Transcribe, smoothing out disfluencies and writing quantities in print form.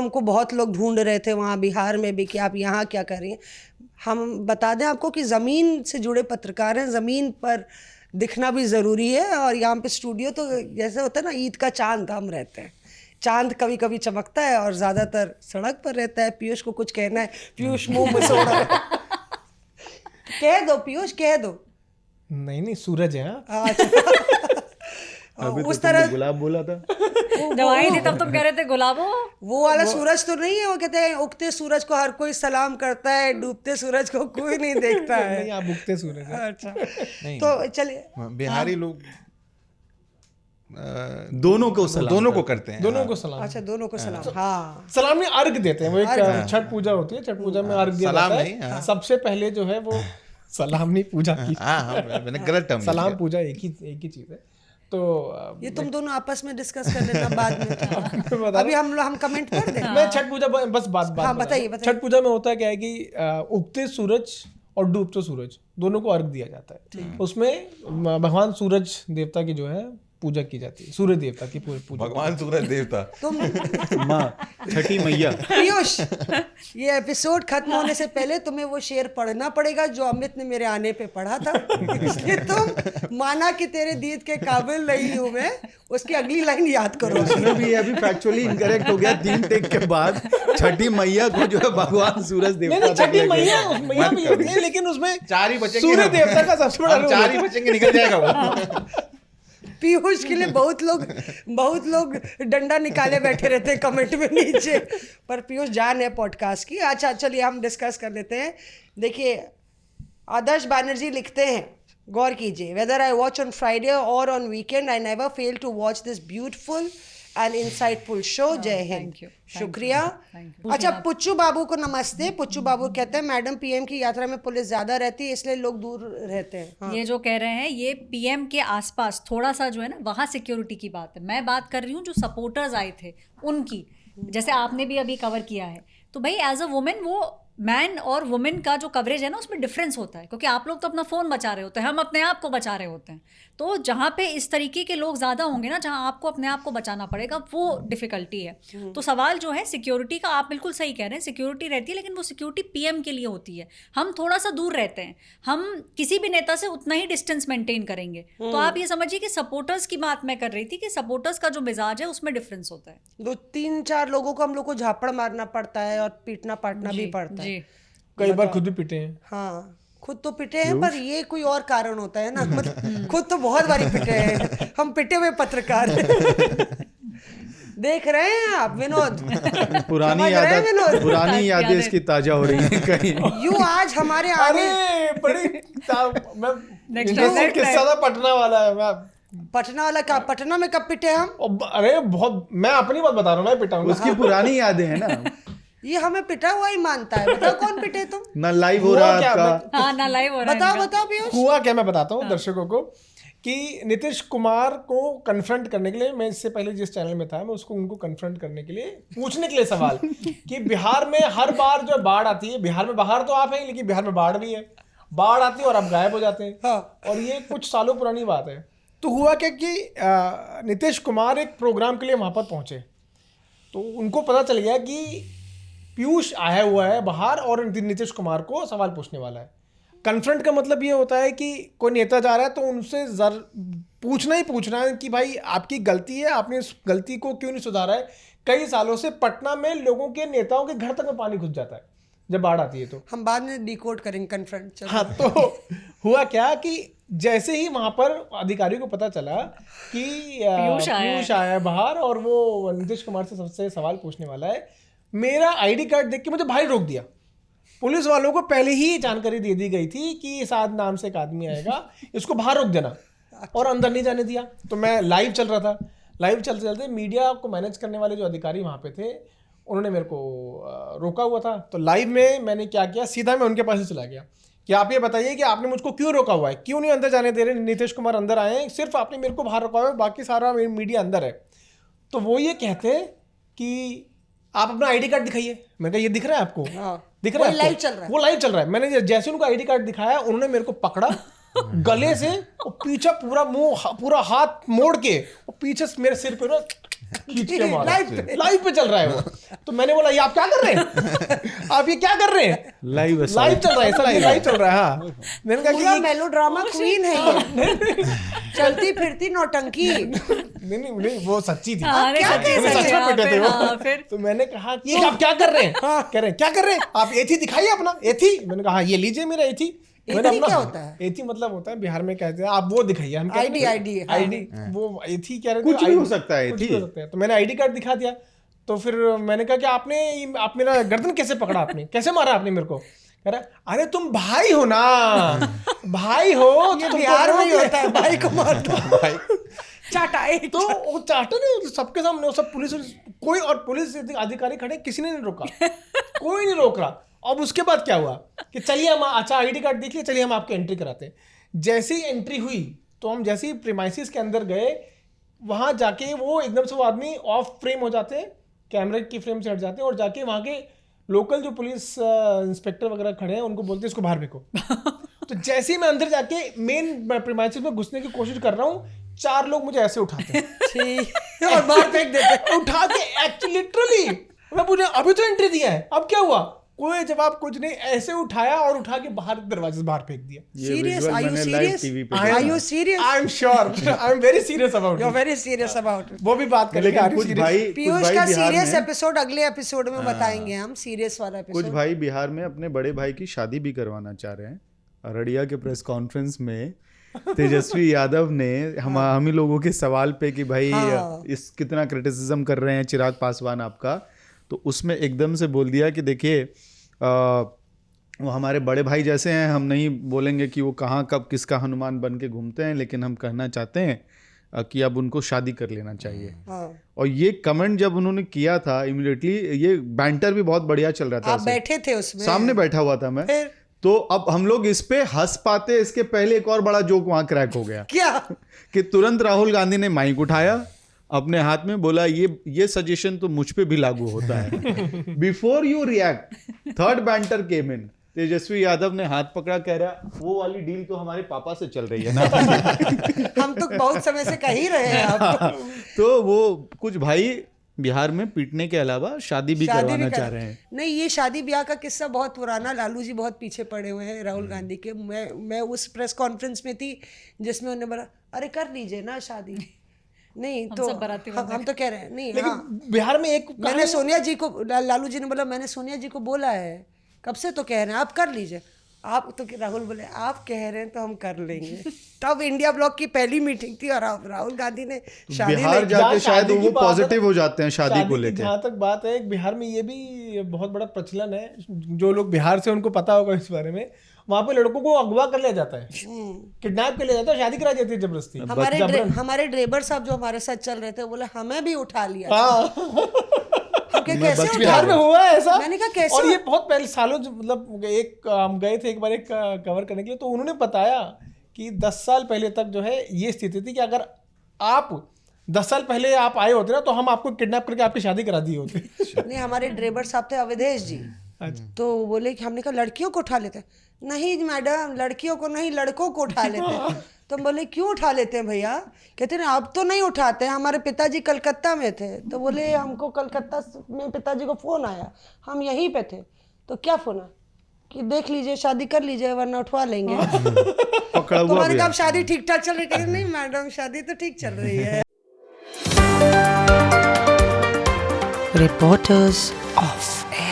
हमको बहुत लोग ढूंढ रहे थे वहाँ बिहार में भी कि आप यहाँ क्या कर रही हैं। हम बता दें आपको कि ज़मीन से जुड़े पत्रकार हैं, ज़मीन पर दिखना भी ज़रूरी है। और यहाँ पे स्टूडियो तो जैसे होता है ना, ईद का चांद हम रहते हैं। चांद कभी कभी चमकता है और ज़्यादातर सड़क पर रहता है। पीयूष को कुछ कहना है? पीयूष मुंह मसोड़ रहा है। कह दो पीयूष, कह दो। नहीं सूरज है। अभी तो उस तरह गुलाब बोला था। जब आई थी तब तुम कह रहे थे गुलाबो। वो वाला सूरज तो नहीं है। वो कहते हैं उगते सूरज को हर कोई सलाम करता है, डूबते सूरज को कोई नहीं देखता है। नहीं, आप उगते सूरज हैं। अच्छा, नहीं, तो चलिए। बिहारी लोग दोनों को करते हैं। दोनों को सलाम। अच्छा, दोनों को सलाम। हाँ, सलाम में अर्घ देते हैं। वो एक छठ पूजा होती है, छठ पूजा में अर्घ दिया जाता है। सबसे पहले जो है वो सलाम नहीं, पूजा की। मैंने गलत टर्म सलाम पूजा एक ही चीज है। तो ये तुम दोनों आपस में डिस्कस कर लेना बाद में। अभी हम कमेंट कर दें। मैं छठ पूजा बस बात बताइए। छठ पूजा में होता है क्या है कि उगते सूरज और डूबते सूरज दोनों को अर्घ दिया जाता है। उसमें भगवान सूरज देवता की जो है पूजा की जाती है। सूर्य देवता की पूजा। भगवान सूरज देवता, तुम माँ छठी मैया। पीयूष, ये एपिसोड खत्म होने से पहले तुम्हें वो शेर पढ़ना पड़ेगा जो अमित ने मेरे आने पे पढ़ा था। इसलिए तुम माना कि तेरे दीद के काबिल नहीं हूं मैं, उसकी अगली लाइन याद करो। उसमें भी अभी फैक्चुअली इनकरेक्ट हो गया 3 टेक के बाद। छठी मैया को जो है भगवान सूरज देवता। छठी मैया भी होती है, लेकिन उसमें 4 ही बचेंगे। सूर्य देवता का सबसे बड़ा 4 ही बचेंगे, निकल जाएगा वो। पीयूष के लिए बहुत लोग डंडा निकाले बैठे रहते हैं कमेंट में नीचे, पर पीयूष जान है पॉडकास्ट की। अच्छा, चलिए हम डिस्कस कर लेते हैं। देखिए, आदर्श बैनर्जी लिखते हैं, गौर कीजिए, whether I watch on Friday और on weekend I never fail to watch this beautiful and insightful show. Jai Hind. शुक्रिया। अच्छा, पुच्चू बाबू को नमस्ते। पुच्चू बाबू कहते हैं, मैडम पीएम की यात्रा में पुलिस ज्यादा रहती है इसलिए लोग दूर रहते हैं। हाँ। ये जो कह रहे हैं ये पीएम के आसपास थोड़ा सा जो है ना, वहाँ सिक्योरिटी की बात है। मैं बात कर रही हूँ जो सपोर्टर्स आए थे उनकी, जैसे आपने भी अभी कवर किया है। तो भाई एज अ वुमेन, वो मैन और वुमेन का जो कवरेज है ना, उसमें डिफरेंस होता है, क्योंकि आप लोग तो अपना फ़ोन बचा रहे होते हैं, हम अपने आप को बचा रहे होते हैं। तो जहाँ पे इस तरीके के लोग ज़्यादा होंगे ना, जहाँ आपको अपने आप को बचाना पड़ेगा, वो डिफ़िकल्टी है। तो सवाल जो है सिक्योरिटी का, आप बिल्कुल सही कह रहे हैं, सिक्योरिटी रहती है, लेकिन वो सिक्योरिटी पीएम के लिए होती है। हम थोड़ा सा दूर रहते हैं, हम किसी भी नेता से उतना ही डिस्टेंस मेंटेन करेंगे। तो आप ये समझिए कि सपोर्टर्स की बात मैं कर रही थी कि सपोर्टर्स का जो मिजाज है उसमें डिफरेंस होता है। 2-3-4 लोगों को हम लोग को झापड़ मारना पड़ता है और पीटना पाटना भी पड़ता है। कई बार खुद भी पिटे हैं। हाँ, खुद तो पिटे हैं, पर ये कोई और कारण होता है ना। मतलब खुद तो बहुत बारी पिटे हैं हम, पिटे हुए पत्रकार। देख रहे हैं आप विनोद? पुरानी यादें इसकी ताजा हो रही हैं कहीं। यू आज हमारे आने पटना वाला है। पटना वाला क्या? पटना में कब पिटे हम? अरे बहुत, मैं अपनी बात बता रहा हूँ, मैं पिटा हूँ। उसकी पुरानी यादें हैं ना। ये हमें पिटा हुआ ही मानता है। बताओ कौन पिटे तुम? ना लाइव हो रहा आपका। हाँ, ना लाइव हो रहा है। बताओ पीयूष। हुआ क्या, मैं बताता हूँ दर्शकों को कि नीतीश कुमार को कन्फ्रंट करने के लिए, मैं इससे पहले जिस चैनल में था, मैं उनको कन्फ्रंट करने के लिए, पूछने के लिए सवाल कि बिहार में हर बार जो बाढ़ आती है, बिहार में बाहर तो आप हैं, लेकिन बिहार में बाढ़ भी है, बाढ़ आती है और आप गायब हो जाते हैं। हाँ। और ये कुछ सालों पुरानी बात है। तो हुआ क्या कि नीतीश कुमार एक प्रोग्राम के लिए वहाँ पर पहुँचे, तो उनको पता चल गया कि पीयूष आया हुआ है बाहर और नीतीश कुमार को सवाल पूछने वाला है। कन्फ्रंट का मतलब ये होता है कि कोई नेता जा रहा है तो उनसे पूछना ही पूछना है कि भाई आपकी गलती है, आपने इस गलती को क्यों नहीं सुधारा है। कई सालों से पटना में लोगों के, नेताओं के घर तक में पानी घुस जाता है जब बाढ़ आती है। तो हम बाद में डिकोड करेंगे कन्फ्रंट। हाँ, तो हुआ क्या कि जैसे ही वहां पर अधिकारियों को पता चला कि पीयूष आया है बाहर और वो नीतीश कुमार से सबसे सवाल पूछने वाला है, मेरा आईडी कार्ड देख के मुझे भाई रोक दिया। पुलिस वालों को पहले ही जानकारी दे दी गई थी कि साद नाम से एक आदमी आएगा, इसको बाहर रोक देना, और अंदर नहीं जाने दिया। तो मैं लाइव चल रहा था, लाइव चलते चलते मीडिया को मैनेज करने वाले जो अधिकारी वहाँ पे थे, उन्होंने मेरे को रोका हुआ था। तो लाइव में मैंने क्या किया, सीधा मैं उनके पास ही चला गया कि आप ये बताइए कि आपने मुझको क्यों रोका हुआ है, क्यों नहीं अंदर जाने दे रहे। नीतीश कुमार अंदर आए हैं, सिर्फ आपने मेरे को बाहर रोका हुआ है, बाकी सारा मीडिया अंदर है। तो वो ये कहते हैं कि आप अपना आईडी कार्ड दिखाइए। मैं कहा ये दिख रहा है आपको? दिख रहा है? लाइव चल रहा है। वो लाइव चल रहा है। मैंने जैसे उनको आईडी कार्ड दिखाया, उन्होंने मेरे को पकड़ा गले से और पीछे पूरा मुंह, पूरा हाथ मोड़ के और पीछे मेरे सिर पे खींच के मारा, Live पे। लाइव पे चल रहा है वो। तो मैंने बोला ये आप क्या कर रहे हैं, आप ये क्या कर रहे हैं, लाइव लाइव चल रहा है सर, ये लाइव चल रहा है। हाँ, मैंने कहा कि पूरा ये मेलोड्रामा क्वीन है ये, चलती फिरती नौटंकी। नहीं वो सच्ची थी, हाँ, क्या सच्ची, कह रहे सच्ची, सच में हाँ, पिटे थे फिर, वो। हाँ, फिर तो मैंने कहा कि ये आप क्या कर रहे हैं, कह रहे हैं क्या कर रहे हैं आप, एथी दिखाइए अपना एथी। मैंने कहा हाँ, ये लीजिए मेरा एथी। मैंने एथी अपना, क्या होता है? एथी मतलब होता है बिहार में कहते हैं, आप वो दिखाइए, हम क्या ID, हाँ। आईडी, वो एथी कह रहे थे, कुछ भी हो ID, सकता है कुछ एथी। भी हो सकता है। तो मैंने आईडी कार्ड दिखा दिया। तो फिर मैंने कहा कि आप मेरा गर्दन कैसे पकड़ा, आपने कैसे मारा आपने मेरे को। कह रहा अरे तुम भाई हो ना, भाई हो तो ये तुमको बिहार में ही रोक होता है, भाई को मार दो। चाटा एक तो वो चाहते नहीं, सबके सामने वो सब पुलिस कोई और पुलिस अधिकारी खड़े, किसी ने नहीं रोका, कोई नहीं रोक रहा। अब उसके बाद क्या हुआ कि चलिए हम, अच्छा आईडी कार्ड देख लिया, चलिए हम आपकी एंट्री कराते हैं। जैसे ही एंट्री हुई तो हम जैसे ही प्रीमाइसिस के अंदर गए, वहां जाके वो एकदम से वो आदमी ऑफ फ्रेम हो जाते हैं, कैमरे की फ्रेम से हट जाते हैं, और जाके वहां के लोकल जो पुलिस इंस्पेक्टर वगैरह खड़े हैं उनको बोलते हैं इसको बाहर फेंको। तो जैसे ही मैं अंदर जाके मेन प्रीमाइसिस में घुसने की कोशिश कर रहा हूँ, 4 लोग मुझे ऐसे उठाते हैं, ठीक और बाहर फेंक देते। उठा के एक्चुअली लिटरली मैं पूछा अभी तो एंट्री दिया है, अब क्या हुआ, कोई जवाब कुछ नहीं, ऐसे उठाया और उठा के बाहर दरवाजे से बाहर फेंक दिया। ये Serious? visual Are you मैंने लाइव serious? टीवी पे Are देखा। you serious? I am sure, I am very serious about You're it. very serious about it. वो भी बात करेंगे, लेकिन are you कुछ serious? भाई पीयूष भाई का बिहार सीरियस में, एपिसोड अगले एपिसोड में बताएंगे हम, सीरियस वाला कुछ एपिसोड। भाई बिहार में अपने बड़े भाई की शादी भी करवाना चाह रहे हैं। अररिया के प्रेस कॉन्फ्रेंस में तेजस्वी यादव ने हम ही लोगों के सवाल पे कि भाई हाँ। इस कितना क्रिटिसिज्म कर रहे हैं चिराग पासवान आपका, तो उसमें एकदम से बोल दिया कि देखिए वो हमारे बड़े भाई जैसे हैं, हम नहीं बोलेंगे कि वो कहाँ कब किसका हनुमान बन के घूमते हैं, लेकिन हम कहना चाहते हैं कि अब उनको शादी कर लेना चाहिए। हाँ। और ये कमेंट जब उन्होंने किया था इमीडिएटली, ये बैंटर भी बहुत बढ़िया चल रहा था, आप ऐसे। बैठे थे उसमें, सामने बैठा हुआ था मैं, फिर तो अब हम लोग इस पे हंस पाते, इसके पहले एक और बड़ा जोक वहां क्रैक हो गया क्या कि तुरंत राहुल गांधी ने माइक उठाया अपने हाथ में, बोला ये सजेशन तो मुझ पे भी लागू होता है। Before you react, third banter came in, Tejashwi Yadav ने हाथ पकड़ा, कह रहा वो वाली डील तो हमारे पापा से चल रही है ना। हम तो बहुत समय से कह ही रहे हैं आपको। तो वो कुछ भाई बिहार में पीटने के अलावा शादी भी करवाना चाह रहे हैं। नहीं, ये शादी ब्याह का किस्सा बहुत पुराना, लालू जी बहुत पीछे पड़े हुए हैं राहुल गांधी के। मैं उस प्रेस कॉन्फ्रेंस में थी जिसमें उन्होंने बोला अरे कर लीजिए ना शादी। नहीं तो हम तो कह रहे हैं नहीं। लेकिन हाँ, बिहार में एक मैंने सोनिया जी को, लालू जी ने बोला मैंने सोनिया जी को बोला है, कब से तो कह रहे हैं आप कर लीजिए। आप तो राहुल बोले आप कह रहे हैं तो हम कर लेंगे। तब इंडिया ब्लॉक की पहली मीटिंग थी और राहुल गांधी ने शादी बिहार नहीं जाके जहाँ शायद शादी की वो बात है पॉजिटिव ना, हो जाते हैं शादी को लेकर। जहाँ तक बात है, बिहार में ये भी बहुत बड़ा प्रचलन है, जो लोग बिहार से उनको पता होगा इस बारे में, वहां पे लड़कों को अगवा कर लिया जाता है, किडनैप कर लिया जाता है, शादी कराई जाती है जबरदस्ती। हमारे ड्राइवर साहब जो हमारे साथ चल रहे थे बोले हमें भी उठा लिया। हाँ, कैसे उठा बिहार में हुआ है ऐसा। मैंने कहा कैसे और ये बहुत पहले सालों, मतलब एक हम गए थे एक बार एक कवर करने के लिए, तो उन्होंने बताया कि 10 साल पहले तक जो है ये स्थिति थी कि अगर आप 10 साल पहले आप आए होते ना तो हम आपको किडनैप करके आपकी शादी करा दी होती। नहीं, हमारे ड्राइवर साहब थे अवधेश जी, तो बोले कि हमने कहा लड़कियों को उठा लेते हैं। नहीं मैडम, लड़कियों को नहीं लड़कों को उठा लेते हैं। तो हम बोले क्यों उठा लेते हैं भैया? कहते हैं अब तो नहीं उठाते हैं, हमारे पिताजी कलकत्ता में थे। तो बोले हमको कलकत्ता में पिताजी को फ़ोन आया, हम यहीं पे थे। तो क्या फ़ोन आया कि देख लीजिए शादी कर लीजिए वरना उठवा लेंगे। पकड़ा तो हुआ मैंने भी कहा है। अब शादी ठीक ठाक चल रही? कहते नहीं मैडम शादी तो ठीक चल रही है। Reporters of Air.